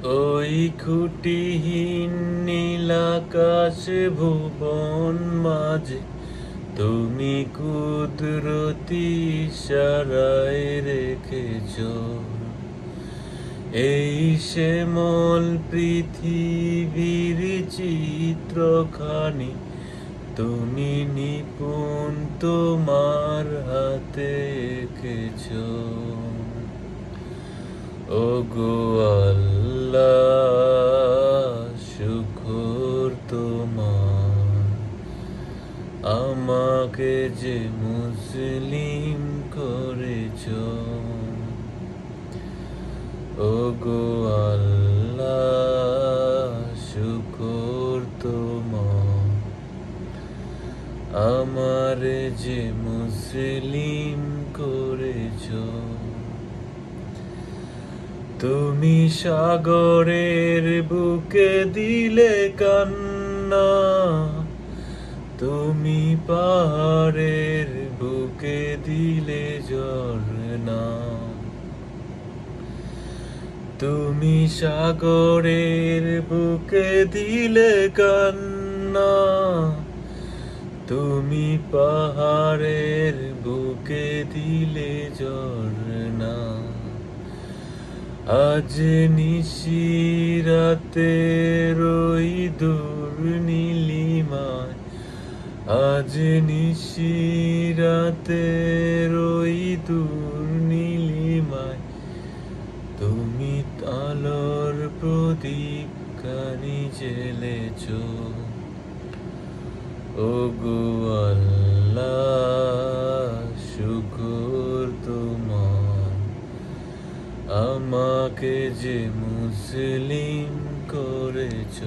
ওই খুঁটিহীন নীলাকাশ ভুবন মাঝে তুমি কুদরতি ইশারায় রেখেছ এই শ্যামল পৃথিবীর চিত্রখানি তুমি নিপুণ তোমার হাতে এঁকেছ। ওগো আল্লাহ, শুকর তোমার, আমাকে যে মুসলিম করেছ। ওগো আল্লাহ, শুকর তোমার, আমারে যে মুসলিম করেছ। তুমি সাগরের বুকে দিলে কান্না, তুমি পাহাড়ের বুকে দিলে ঝরনা। তুমি সাগরের বুকে দিলে কান্না, তুমি পাহাড়ের বুকে দিলে ঝরনা। আজ নিশিরাতে রই দূর নীলিমায়, আজ নিশিরাতে রই দূর নীলিমায়, তুমি আলোর প্রদীপ খানি জ্বেলেছ। ওগো আল্লাহ, শুকর তোমার, আমাকে যে মুসলিম করেছ।